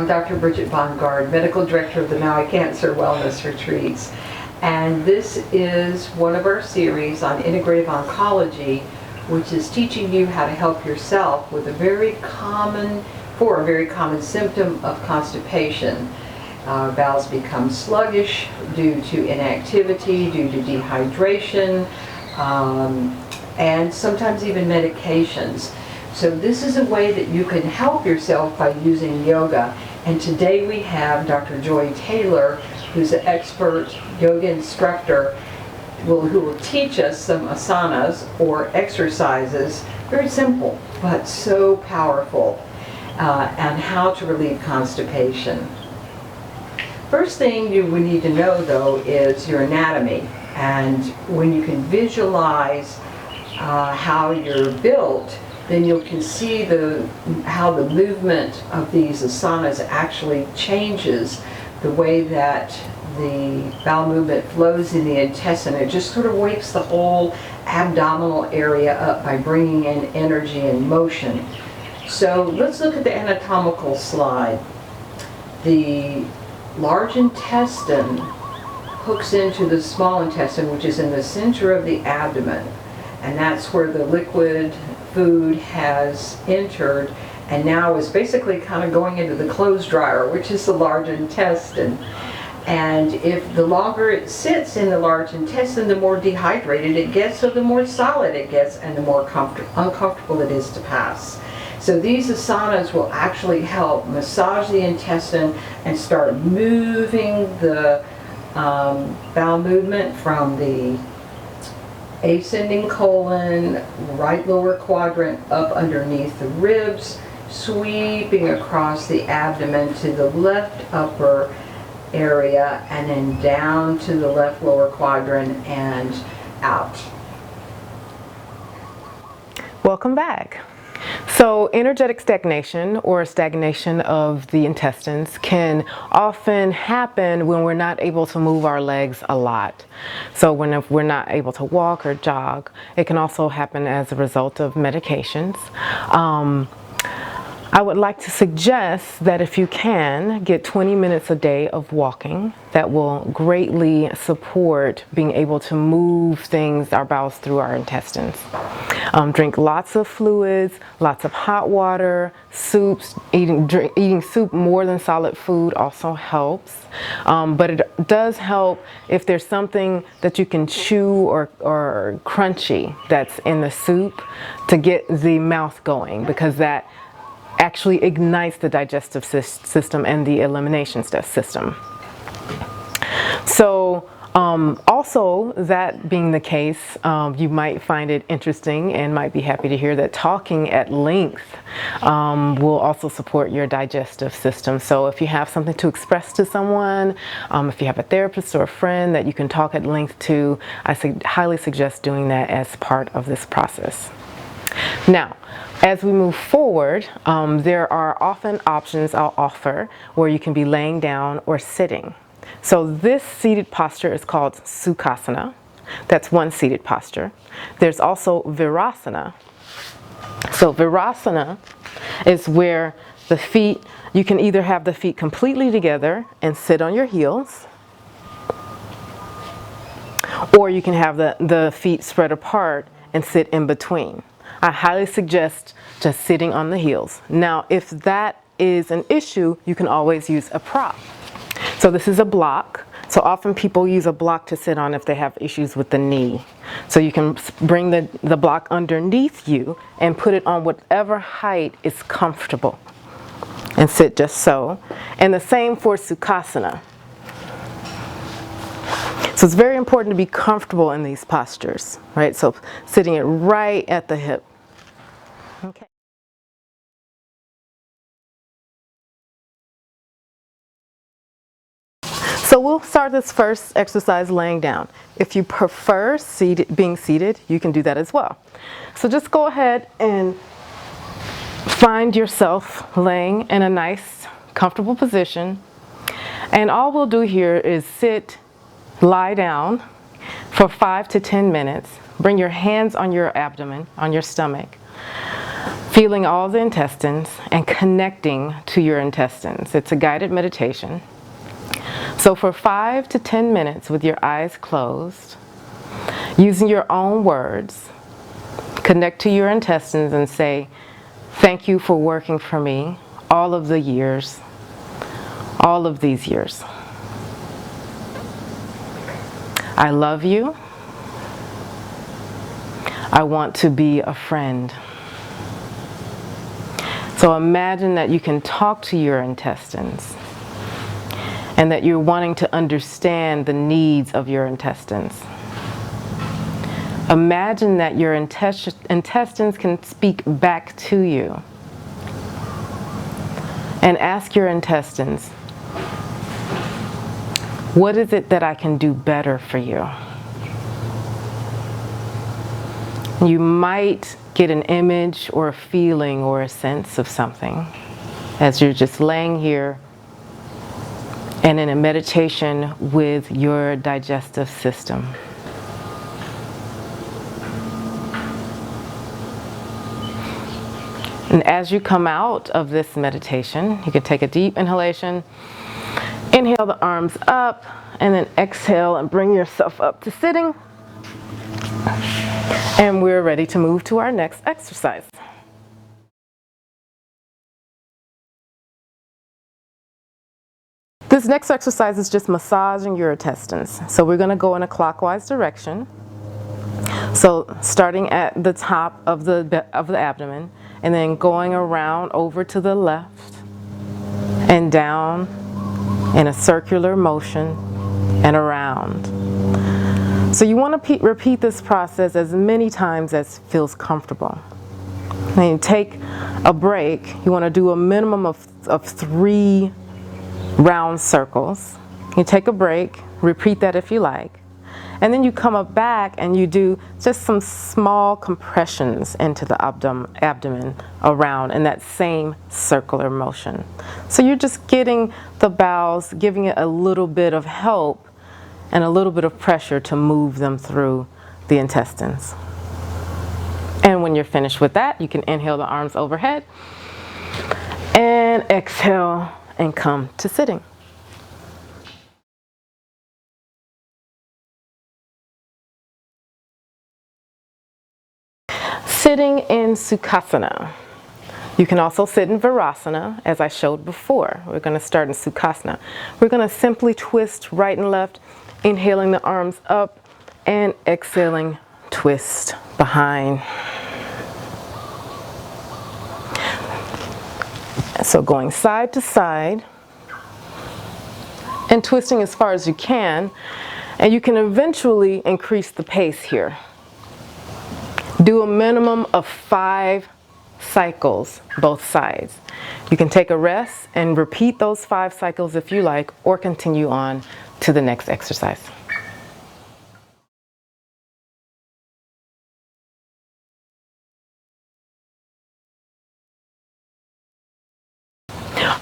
Dr. Bridget Bongard, Medical Director of the Maui Cancer Wellness Retreats. And this is one of our series on integrative oncology, which is teaching you how to help yourself with a very common symptom of constipation. Bowels become sluggish due to inactivity, due to dehydration, and sometimes even medications. So this is a way that you can help yourself by using yoga. And today we have Dr. Joy Taylor, who's an expert yoga instructor, who will teach us some asanas or exercises, very simple but so powerful, and how to relieve constipation. First thing you would need to know, though, is your anatomy. And when you can visualize how you're built, then you can see how the movement of these asanas actually changes the way that the bowel movement flows in the intestine. It just sort of wakes the whole abdominal area up by bringing in energy and motion. So let's look at the anatomical slide. The large intestine hooks into the small intestine, which is in the center of the abdomen. And that's where the liquid food has entered and now is basically kind of going into the clothes dryer, which is the large intestine. And if the longer it sits in the large intestine, the more dehydrated it gets, so the more solid it gets and the more uncomfortable it is to pass. So these asanas will actually help massage the intestine and start moving the bowel movement from the ascending colon, right lower quadrant, up underneath the ribs, sweeping across the abdomen to the left upper area, and then down to the left lower quadrant and out. Welcome back. So energetic stagnation, or stagnation of the intestines, can often happen when we're not able to move our legs a lot. So when we're not able to walk or jog, it can also happen as a result of medications. I would like to suggest that if you can, get 20 minutes a day of walking. That will greatly support being able to move our bowels through our intestines. Drink lots of fluids, lots of hot water, soups. Eating soup more than solid food also helps. But it does help if there's something that you can chew or crunchy that's in the soup to get the mouth going, because that actually ignites the digestive system and the elimination system. So also, that being the case, you might find it interesting and might be happy to hear that talking at length will also support your digestive system. So if you have something to express to someone, if you have a therapist or a friend that you can talk at length to, I highly suggest doing that as part of this process. Now, as we move forward, there are often options I'll offer where you can be laying down or sitting. So this seated posture is called Sukhasana. That's one seated posture. There's also Virasana. So Virasana is where the feet, you can either have the feet completely together and sit on your heels, or you can have the feet spread apart and sit in between. I highly suggest just sitting on the heels. Now, if that is an issue, you can always use a prop. So this is a block. So often people use a block to sit on if they have issues with the knee. So you can bring the block underneath you and put it on whatever height is comfortable and sit just so. And the same for Sukhasana. So it's very important to be comfortable in these postures, right? So sitting it right at the hip. Okay. So we'll start this first exercise laying down. If you prefer being seated, you can do that as well. So just go ahead and find yourself laying in a nice, comfortable position. And all we'll do here is lie down for 5 to 10 minutes. Bring your hands on your abdomen, on your stomach. feeling all the intestines and connecting to your intestines. It's a guided meditation. So for 5 to 10 minutes with your eyes closed, using your own words, connect to your intestines and say, "Thank you for working for me all of the years, all of these years. I love you. I want to be a friend." So imagine that you can talk to your intestines and that you're wanting to understand the needs of your intestines. Imagine that your intestines can speak back to you. And ask your intestines, what is it that I can do better for you? You might get an image or a feeling or a sense of something as you're just laying here and in a meditation with your digestive system. And as you come out of this meditation, you can take a deep inhalation, inhale the arms up, and then exhale and bring yourself up to sitting. And we're ready to move to our next exercise. This next exercise is just massaging your intestines. So we're going to go in a clockwise direction. So starting at the top of the abdomen and then going around over to the left and down in a circular motion and around. So you want to repeat this process as many times as feels comfortable. Then you take a break. You want to do a minimum of 3 round circles. You take a break, repeat that if you like. And then you come up back and you do just some small compressions into the abdomen around in that same circular motion. So you're just getting the bowels, giving it a little bit of help and a little bit of pressure to move them through the intestines. And when you're finished with that, you can inhale the arms overhead and exhale and come to sitting. Sitting in Sukhasana. You can also sit in Virasana, as I showed before. We're going to start in Sukhasana. We're going to simply twist right and left, inhaling the arms up and exhaling, twist behind. So going side to side and twisting as far as you can, and you can eventually increase the pace here. Do a minimum of 5 cycles, both sides. You can take a rest and repeat those 5 cycles if you like, or continue on to the next exercise.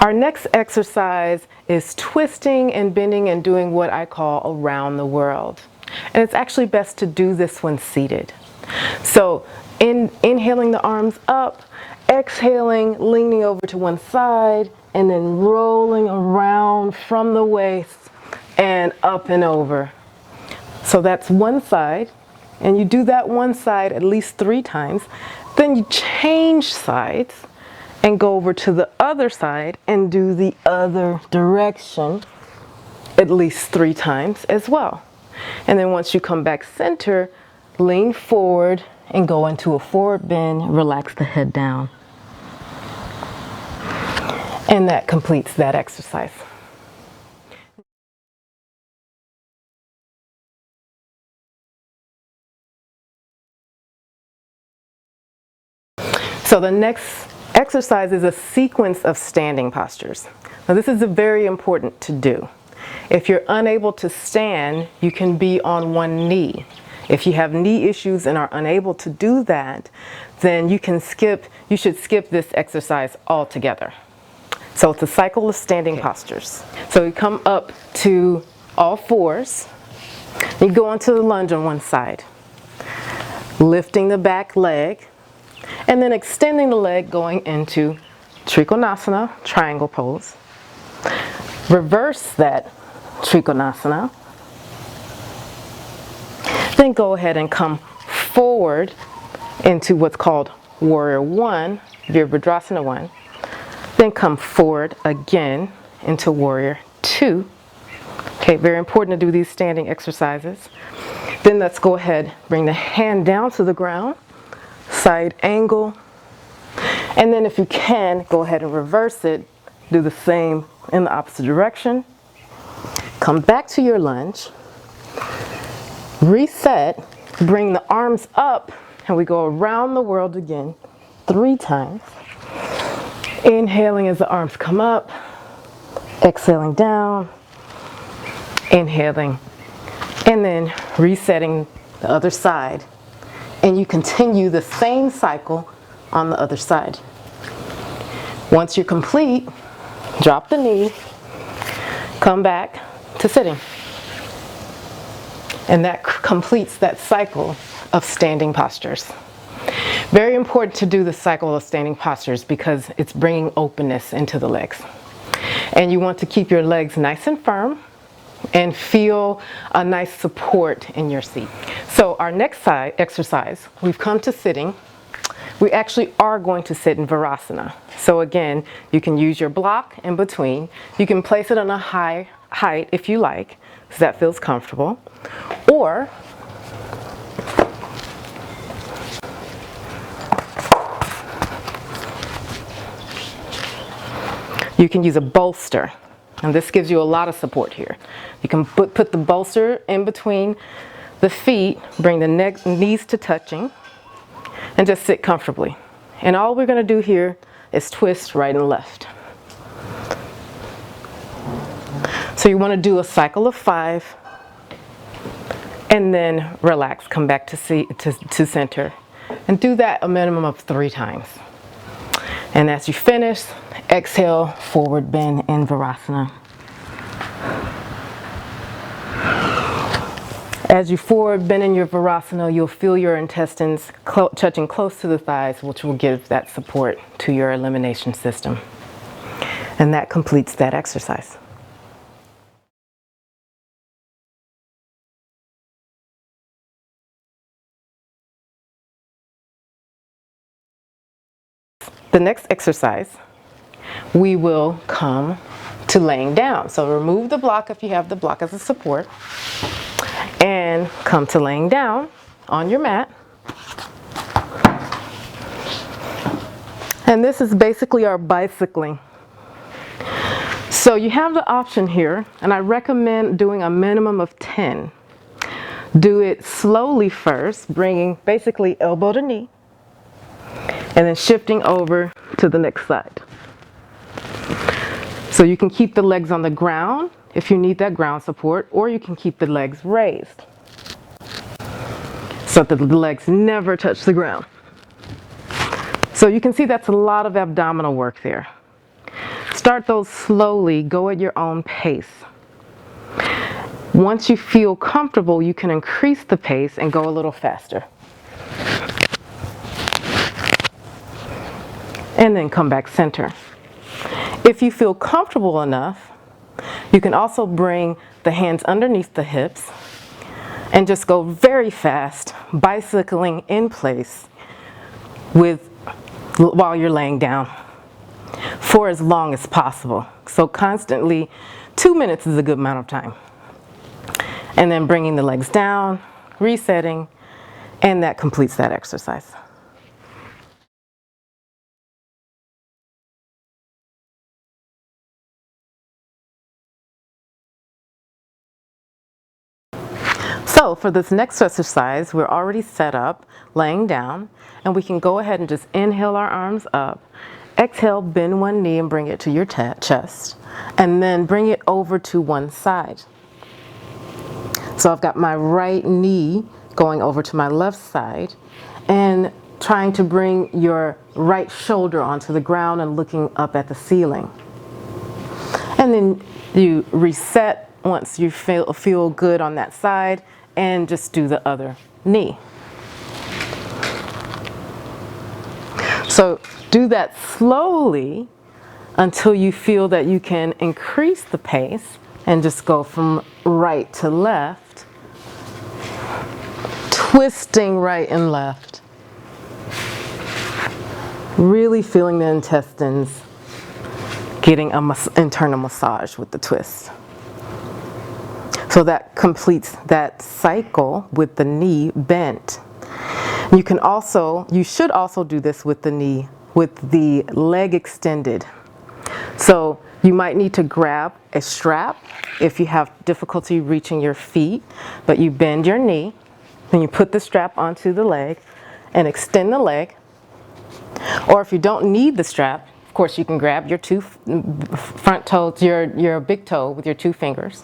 Our next exercise is twisting and bending and doing what I call around the world. And it's actually best to do this when seated. So inhaling the arms up, exhaling, leaning over to one side, and then rolling around from the waist and up and over. So that's one side, and you do that one side at least 3 times. Then you change sides and go over to the other side and do the other direction at least 3 times as well. And then once you come back center, lean forward and go into a forward bend, relax the head down. And that completes that exercise. So the next exercise is a sequence of standing postures. Now this is very important to do. If you're unable to stand, you can be on one knee. If you have knee issues and are unable to do that, then you should skip this exercise altogether. So it's a cycle of standing postures. So you come up to all fours. You go into the lunge on one side, lifting the back leg, And then extending the leg going into Trikonasana, triangle pose. Reverse that Trikonasana. Then go ahead and come forward into what's called Warrior 1, Virabhadrasana 1. Then come forward again into Warrior 2. Okay, very important to do these standing exercises. Then let's go ahead, bring the hand down to the ground, side angle. And then if you can, go ahead and reverse it. Do the same in the opposite direction. Come back to your lunge. Reset, bring the arms up, and we go around the world again 3 times. Inhaling as the arms come up, exhaling down, inhaling, and then resetting the other side. And you continue the same cycle on the other side. Once you're complete, drop the knee, come back to sitting. And that completes that cycle of standing postures. Very important to do the cycle of standing postures because it's bringing openness into the legs. And you want to keep your legs nice and firm and feel a nice support in your seat. So our next exercise, we've come to sitting. We actually are going to sit in Virasana. So again, you can use your block in between. You can place it on a high height if you like, so that feels comfortable. Or you can use a bolster, and this gives you a lot of support here. You can put the bolster in between the feet, bring the knees to touching, and just sit comfortably. And all we're going to do here is twist right and left. So you want to do a cycle of 5, and then relax, come back to center, and do that a minimum of 3 times. And as you finish, exhale, forward bend in Virasana. As you forward bend in your Virasana, you'll feel your intestines touching close to the thighs, which will give that support to your elimination system. And that completes that exercise. The next exercise, we will come to laying down. So remove the block if you have the block as a support, and come to laying down on your mat. And this is basically our bicycling. So you have the option here, and I recommend doing a minimum of 10. Do it slowly first, bringing basically elbow to knee, and then shifting over to the next side. So you can keep the legs on the ground if you need that ground support, or you can keep the legs raised so that the legs never touch the ground. So you can see that's a lot of abdominal work there. Start those slowly, go at your own pace. Once you feel comfortable, you can increase the pace and go a little faster. And then come back center. If you feel comfortable enough, you can also bring the hands underneath the hips and just go very fast, bicycling in place while you're laying down for as long as possible. So constantly, 2 minutes is a good amount of time. And then bringing the legs down, resetting, and that completes that exercise. So for this next exercise, we're already set up, laying down, and we can go ahead and just inhale our arms up. Exhale, bend one knee and bring it to your chest, and then bring it over to one side. So I've got my right knee going over to my left side, and trying to bring your right shoulder onto the ground and looking up at the ceiling. And then you reset once you feel good on that side, and just do the other knee. So do that slowly until you feel that you can increase the pace and just go from right to left, twisting right and left, really feeling the intestines, getting an internal massage with the twist. So that completes that cycle with the knee bent. You should also do this with the leg extended. So you might need to grab a strap if you have difficulty reaching your feet, but you bend your knee, then you put the strap onto the leg and extend the leg. Or if you don't need the strap, of course you can grab your two front toes, your big toe with your two fingers.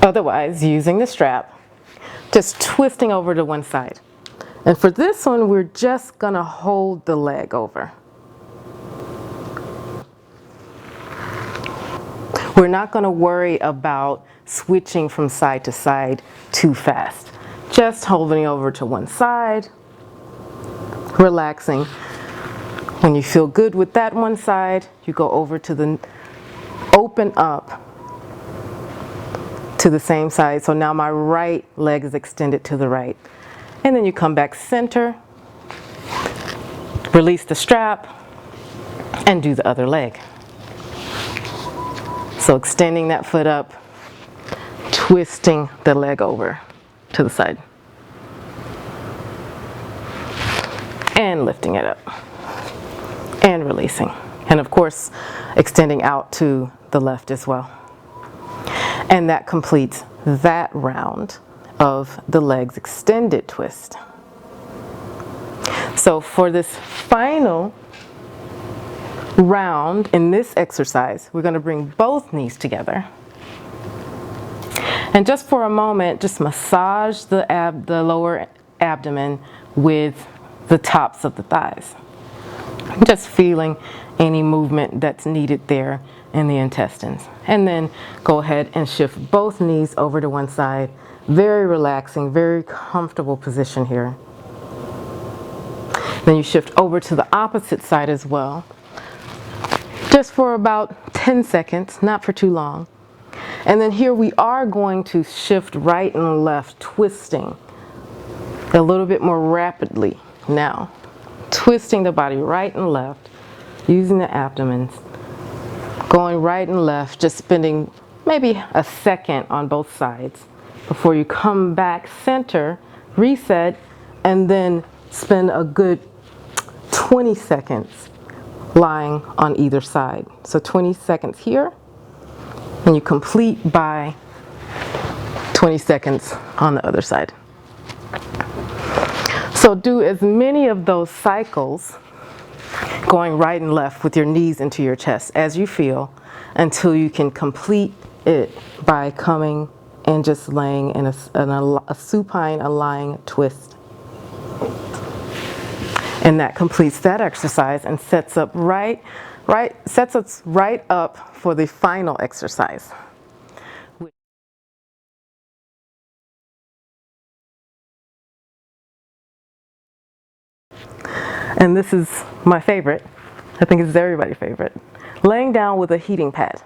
Otherwise, using the strap, just twisting over to one side. And for this one, we're just gonna hold the leg over. We're not gonna worry about switching from side to side too fast. Just holding over to one side, relaxing. When you feel good with that one side, you go over to open up to the same side. So now my right leg is extended to the right. And then you come back center, release the strap, and do the other leg. So extending that foot up, twisting the leg over to the side, and lifting it up, and releasing. And of course, extending out to the left as well. And that completes that round of the legs extended twist. So for this final round in this exercise, we're going to bring both knees together. And just for a moment, just massage the lower abdomen with the tops of the thighs. Just feeling any movement that's needed there in the intestines. And then go ahead and shift both knees over to one side. Very relaxing, very comfortable position here. Then you shift over to the opposite side as well. Just for about 10 seconds, not for too long. And then here we are going to shift right and left, twisting a little bit more rapidly now. Twisting the body right and left, using the abdomen, going right and left, just spending maybe a second on both sides before you come back center, reset, and then spend a good 20 seconds lying on either side. So 20 seconds here, and you complete by 20 seconds on the other side. So do as many of those cycles, going right and left with your knees into your chest as you feel, until you can complete it by coming and just laying in a supine, a lying twist. And that completes that exercise and sets us right up for the final exercise. And this is my favorite. I think it's everybody's favorite. Laying down with a heating pad.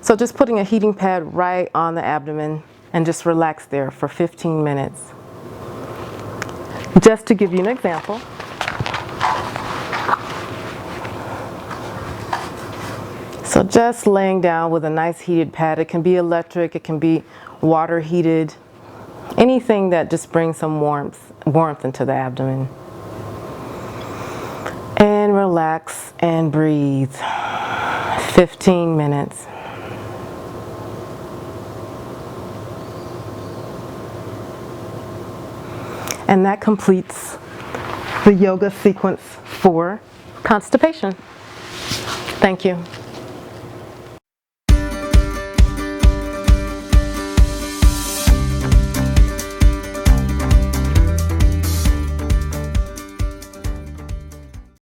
So just putting a heating pad right on the abdomen and just relax there for 15 minutes. Just to give you an example. So just laying down with a nice heated pad. It can be electric, it can be water heated. Anything that just brings some warmth into the abdomen. And relax and breathe. 15 minutes. And that completes the yoga sequence for constipation. Thank you.